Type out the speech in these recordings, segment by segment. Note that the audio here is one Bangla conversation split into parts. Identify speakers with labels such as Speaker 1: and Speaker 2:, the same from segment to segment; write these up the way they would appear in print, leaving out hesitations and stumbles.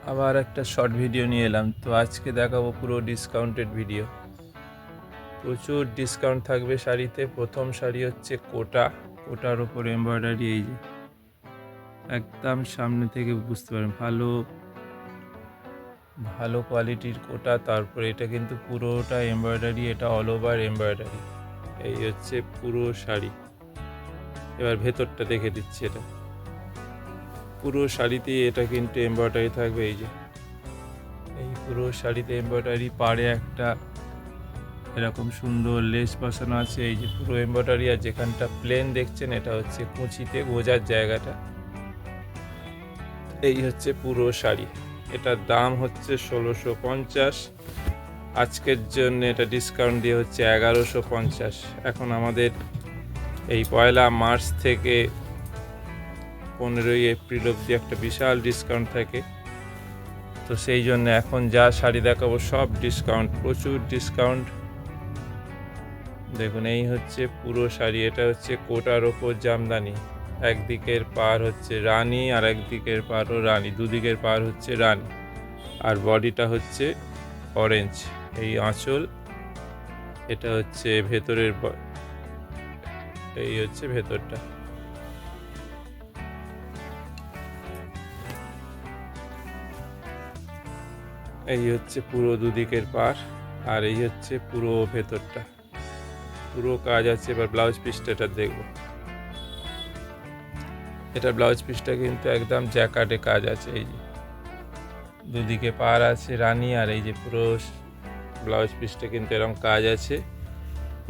Speaker 1: আবার একটা শর্ট ভিডিও নিয়ে এলাম। তো আজকে দেখাবো পুরো ডিসকাউন্টেড ভিডিও। প্রচুর ডিসকাউন্ট থাকবে শাড়িতে। প্রথম শাড়ি হচ্ছে কোটার ওপর এমব্রয়ডারি। এই যে একদম সামনে থেকে বুঝতে পারেন ভালো ভালো কোয়ালিটির কোটা। তারপরে এটা কিন্তু পুরোটা এমব্রয়ডারি, এটা অল ওভার এমব্রয়ডারি। এই হচ্ছে পুরো শাড়ি। এবার ভেতরটা দেখে দিচ্ছি। এটা পুরো শাড়িতেই এটা কিন্তু এমব্রয়ডারি থাকবে। এই পুরো শাড়িতে এমব্রয়ডারি, পাড়ে একটা এরকম সুন্দর লেস বসানো আছে। এই যে পুরো এমব্রয়ডারি। আর যেখানটা প্লেন দেখছেন এটা হচ্ছে কুচিতে গোজার জায়গাটা। এই হচ্ছে পুরো শাড়ি। এটার দাম হচ্ছে ১৬৫০। আজকের জন্য এটা ডিসকাউন্ট দিয়ে হচ্ছে ১১৫০। এখন আমাদের এই ১লা মার্চ থেকে ১৫ই এপ্রিল অবধি একটা বিশাল ডিসকাউন্ট থাকে। তো সেই জন্য এখন যা শাড়ি দেখাবো সব ডিসকাউন্ট, প্রচুর ডিসকাউন্ট। দেখুন এই হচ্ছে পুরো শাড়ি। এটা হচ্ছে কোটার ওপর জামদানি। একদিকের পাড় হচ্ছে রানী আর একদিকের পাড়ও রানী, দুদিকের পাড় হচ্ছে রানী। আর বডিটা হচ্ছে অরেঞ্জ। এই আঁচল। এটা হচ্ছে ভেতরের এই হচ্ছে ভেতরটা। এই হচ্ছে পুরো দুদিকের পাড়। আর এই হচ্ছে পুরো ভেতরটা। পুরো কাজ আছে। এবার ব্লাউজ পিসটা এটা দেখবো। এটা ব্লাউজ পিসটা কিন্তু একদম জ্যাকার্ডে কাজ আছে। এই যে দুদিকে পাড় আছে রানী, আর এই যে পুরো ব্লাউজ পিসটা কিন্তু এরকম কাজ আছে।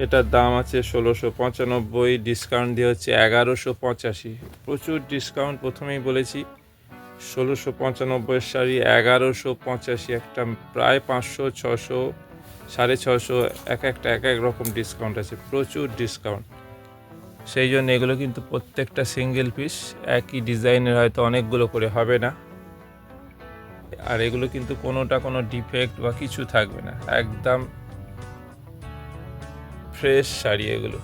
Speaker 1: এটার দাম আছে ১৬৯৫। ডিসকাউন্ট দিয়ে হচ্ছে ১১৮৫। প্রচুর ডিসকাউন্ট। প্রথমেই বলেছি ১৬৯৫ শাড়ি ১১৮৫। একটা প্রায় ৫০০, ৬০০, ৬৫০ একটা এক এক রকম ডিসকাউন্ট আছে। প্রচুর ডিসকাউন্ট। সেই জন্য এগুলো কিন্তু প্রত্যেকটা সিঙ্গেল পিস। একই ডিজাইনের হয়তো অনেকগুলো করে হবে না। আর এগুলো কিন্তু কোনোটা কোনো ডিফেক্ট বা কিছু থাকবে না। একদম ফ্রেশ শাড়ি এগুলো।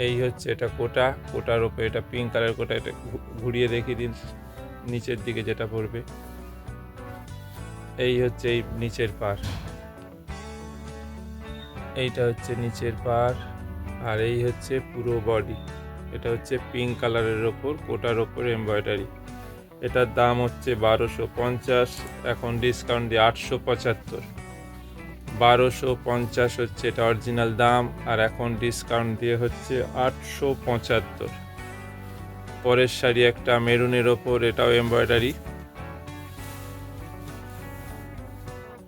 Speaker 1: এই হচ্ছে এটা কোটার ওপর এটা পিঙ্ক কালার কোটা। এটা ঘুরিয়ে দেখিয়ে দিন নিচের দিকে যেটা পড়বে। এই হচ্ছে এই নিচের পাড়। এইটা হচ্ছে নিচের পাড়। আর এই হচ্ছে পুরো বডি। এটা হচ্ছে পিঙ্ক কালারের ওপর কোটার ওপর এমব্রয়ডারি। এটার দাম হচ্ছে ১২৫০। এখন ডিসকাউন্ট দিয়ে ৮৭৫। ১২৫০ হচ্ছে এটা অরিজিনাল দাম। আর এখন ডিসকাউন্ট দিয়ে হচ্ছে ৮৭৫। পরের শাড়ি একটা মেরুনের ওপর, এটাও এমব্রয়ডারি।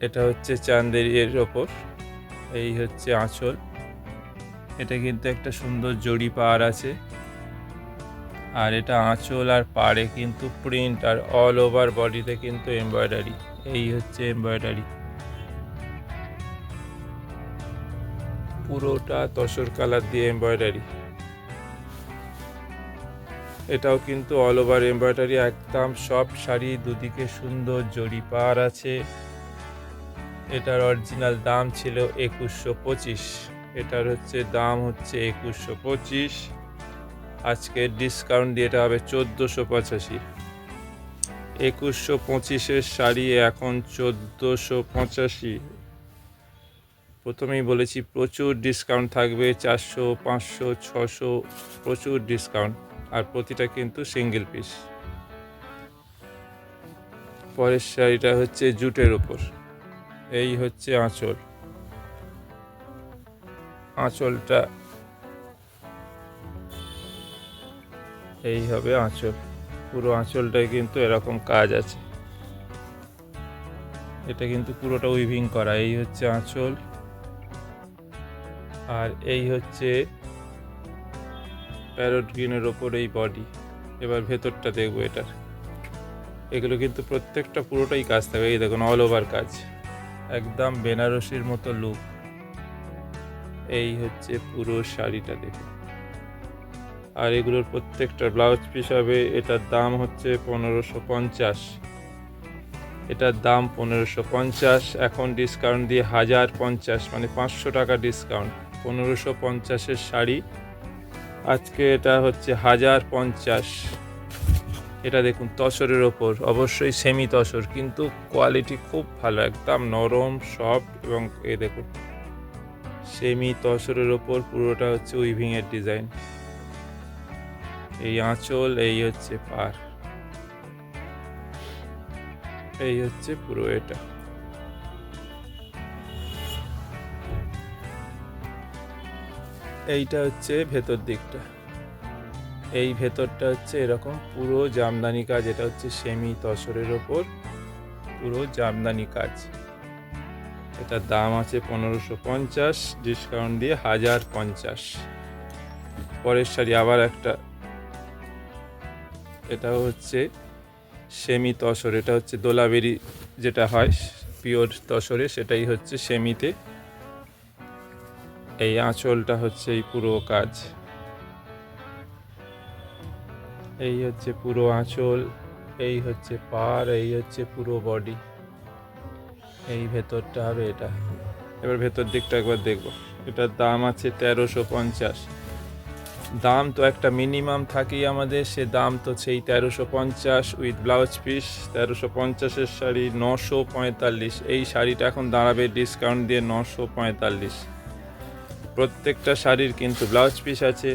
Speaker 1: এটা হচ্ছে চান্দেরির ওপর। এই হচ্ছে আঁচল। এটা কিন্তু একটা সুন্দর জড়ি পাড় আছে। আর এটা আঁচল আর পাড়ে কিন্তু প্রিন্ট, আর অল ওভার বডিতে কিন্তু এমব্রয়ডারি। এই হচ্ছে এমব্রয়ডারি। পুরোটা তসর কালার দিয়ে এমব্রয়ডারি। এটাও কিন্তু অল ওভার এমব্রয়ডারি। একদম সব শাড়ি দুদিকে সুন্দর জড়ি পাড় আছে। এটার অরিজিনাল দাম ছিল ২১২৫। এটার হচ্ছে দাম হচ্ছে ২১২৫। আজকে ডিসকাউন্ট দিয়ে এটা হবে ১৪৮৫। ২১২৫-এর শাড়ি এখন ১৪৮৫। প্রথমেই বলেছি প্রচুর ডিসকাউন্ট থাকবে। ৪০০, ৫০০, ৬০০ প্রচুর ডিসকাউন্ট। আর প্রতিটা কিন্তু সিঙ্গেল পিস। পরের শাড়িটা হচ্ছে জুটের ওপর। এই হচ্ছে আঁচল। আঁচলটা এই হবে আঁচল। পুরো আঁচলটায় কিন্তু এরকম কাজ আছে। এটা কিন্তু পুরোটা উইভিং করা। এই হচ্ছে আঁচল। আর এই হচ্ছে প্যারট গ্রিনের ওপর এই বডি। এবার ভেতরটা দেখবো এটার। এগুলো কিন্তু প্রত্যেকটা পুরোটাই কাজ থাকবে। এই দেখুন অল ওভার কাজ। একদম বেনারসির মতো লুক। এই হচ্ছে পুরো শাড়িটা দেখুন। আর এগুলোর প্রত্যেকটা ব্লাউজ পিস হবে। এটার দাম হচ্ছে ১৫৫০। এটার দাম ১৫৫০। এখন ডিসকাউন্ট দিয়ে ১০৫০, মানে ৫০০ টাকা ডিসকাউন্ট। ১৫৫০-এর শাড়ি আজকে এটা হচ্ছে ১০৫০। এটা দেখুন তসরের ওপর, অবশ্যই সেমি তসর, কিন্তু কোয়ালিটি খুব ভালো, একদম নরম সফট। এবং এই দেখুন সেমি তসরের ওপর পুরোটা হচ্ছে উইভিংয়ের ডিজাইন। এই আঁচল, এই হচ্ছে পার, এই হচ্ছে পুরো এটা। এইটা হচ্ছে ভেতর দিকটা, এই ভেতরটা হচ্ছে এরকম পুরো জামদানি কাজ। এটা হচ্ছে সেমি তসরের ওপর পুরো জামদানি কাজ। এটার দাম আছে 1550, ডিসকাউন্ট দিয়ে 1050। পরের শাড়ি আবার একটা, এটা হচ্ছে সেমি তসর, এটা হচ্ছে দোলাবেরি যেটা হয় পিওর তসরে, সেটাই হচ্ছে সেমিতে। এই আঁচলটা হচ্ছে এই পুরো কাজ, এই হচ্ছে পুরো আঁচল, এই হচ্ছে পার, এই হচ্ছে পুরো বডি, এই ভেতরটা হবে এটা। এবার ভেতর দিকটা একবার দেখবো। এটার দাম আছে 1350। দাম তো একটা মিনিমাম থাকেই আমাদের, সে দাম তো সেই 1350 উইথ ব্লাউজ পিস। 1350-এর শাড়ি 945, এই শাড়িটা এখন দাঁড়াবে ডিসকাউন্ট দিয়ে 945। প্রত্যেকটা শাড়ির কিন্তু ব্লাউজ পিস আছে।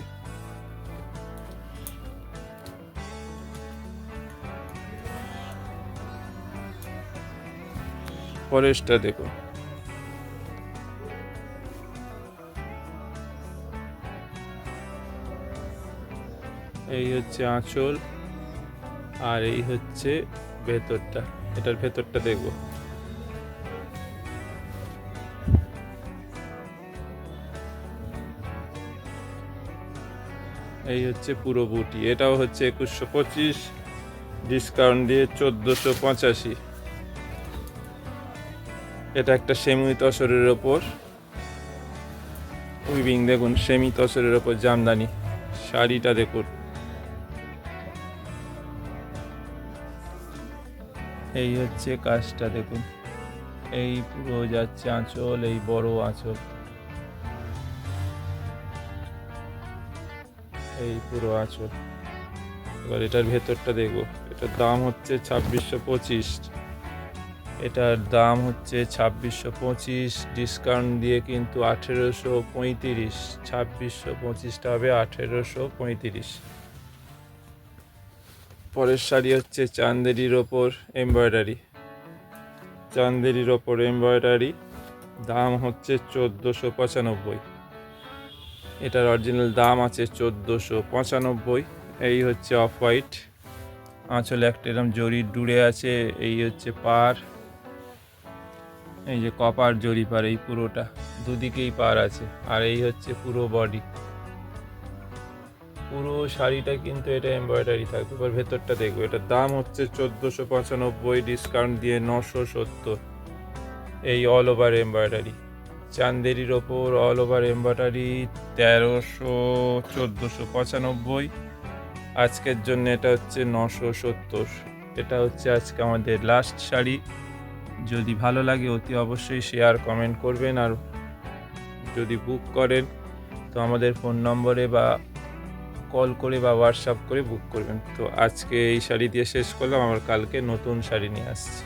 Speaker 1: পরেরটা দেখো, এই হচ্ছে আঁচল আর এই হচ্ছে ভেতরটা। এটার ভেতরটা দেখবো, এই হচ্ছে পুরো বুটি। এটাও হচ্ছে 2125, ডিসকাউন্ট দিয়ে 1485। এটা একটা সেমি তসরের ওপর উইভিং, দেখুন সেমি তসরের ওপর জামদানি। শাড়িটা দেখুন, এই হচ্ছে কাজটা দেখুন, এই পুরো যাচ্ছে আঁচল, এই বড় আঁচল, এই পুরো আঁচল। এবার এটার ভেতরটা দেখবো। এটার দাম হচ্ছে 2625, এটার দাম হচ্ছে 2625, ডিসকাউন্ট দিয়ে কিন্তু 1835। 2625টা হবে 1835। পরের শাড়ি হচ্ছে চান্দেরির ওপর এমব্রয়ডারি, চান্দেরির ওপর এমব্রয়ডারি, দাম হচ্ছে 1495। এটার অরিজিনাল দাম আছে 1495। এই হচ্ছে অফ হোয়াইট, আঁচলে একটা এরকম জরির ডুরে আছে, এই হচ্ছে পার, এই যে কপার জরি পার, এই পুরোটা দুদিকেই পার আছে, আর এই হচ্ছে পুরো বডি। পুরো শাড়িটা কিন্তু এটা এমব্রয়ডারি থাকবে। এবার ভেতরটা দেখবো। এটার দাম হচ্ছে 1495, ডিসকাউন্ট দিয়ে 970। এই অল ওভার এমব্রয়ডারি, চান্দেরির ওপর অল ওভার এমব্রয়ডারি, 1495। আজকের জন্য এটা হচ্ছে 970। এটা হচ্ছে আজকে আমাদের লাস্ট শাড়ি। যদি ভালো লাগে অতি অবশ্যই শেয়ার কমেন্ট করবেন, আর যদি বুক করেন তো আমাদের ফোন নম্বরে বা কল করে বা হোয়াটসঅ্যাপ করে বুক করবেন। তো আজকে এই শাড়ি দিয়ে শেষ করলাম, আবার কালকে নতুন শাড়ি নিয়ে আসছি।